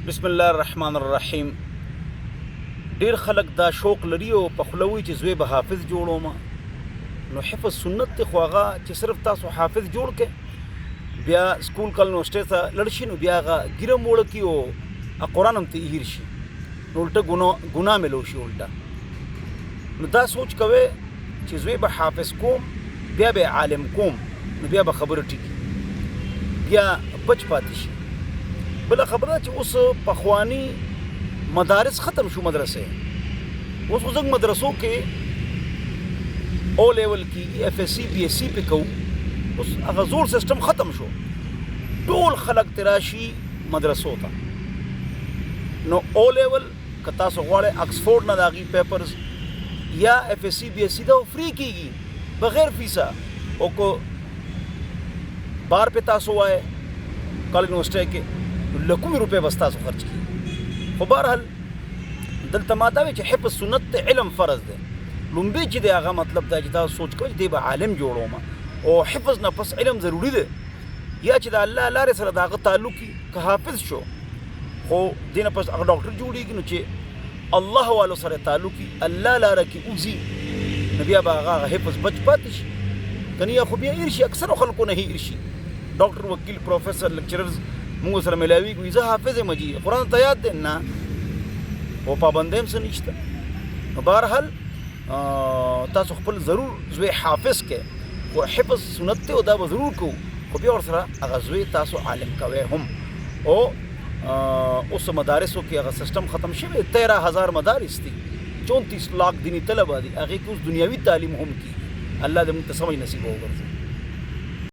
بسم الله الرحمن الرحیم. ډیر خلک دا شوق لري او په خلوي چې زوی به حافظ جوړوم. نو حفظ سنت ته خو هغه چې صرف تاسو حافظ جوړ کې بیا سکول کال نو سټه ته لړشي نو بیا هغه ګیره موړ کی او قرآن هم ته هیر شي نو الټه ګناه ملو شي الټه. نو دا سوچ کوي چې زوی به حافظ کوم بیا به عالم کوم نو بیا به خبره ټیک بیا بچ پاتې شي. بل خبره چې اوس پخوانی مدارس ختم شو مدرسې. اوس زنګ مدرسو کې او لیول کې اف اس سی بی اس سی په کو اوس هغه زور سیستم ختم شو. ټول خلک تراشي مدرسو ته. نو او لیول کتا سو غواړي اکسفورد نه داغي پیپرز یا اف اس سی بی اس سی دا فری کیږي بغیر فیسا او کو بار په تاسو وای کالج یونیورسيټي کې لکومي روپے بس تاسو خرج کی. خو بهرحال دلته ما دا وی چې حفظ سنت ته علم فرض دی. لومبي چې دی هغه مطلب دا چې تاسو سوچ کوئ دی به عالم جوړوم او حفظ نه پس علم ضروری دی یا چې د الله لارې سره د هغه تعلق که حافظ شو خو دینه پس هغه ډاکټر جوړیږي نو چې الله والو سره تعلق الله لاره کې اوزي نو بیا به هغه حفظ بچ پاتې شي کني خو بیا هیر شي. اکثر خلکو نه هیر شي. ډاکټر وکیل پروفیسر لیکچررز موږ سره ملاوي کوي زه حافظ مجي قرآن ته یاد دی نه او پابندۍ هم څه نشته. نو بهرحال تاسو خپل ضرور زوی حافظ کې خو حفظ سنت ته دا به ضرور کوو خو بیا ورسره هغه زوی تاسو عالم کوئ هم. او اوس مدارسو کې هغه سیستم ختم شوی 13,000 مدارس دي 34 لاکھ دینی طلبه دي هغې کې اوس دنیاوي تعلیم هم کیږي. الله دې موږ ته سمجھ نصیب وګرځي.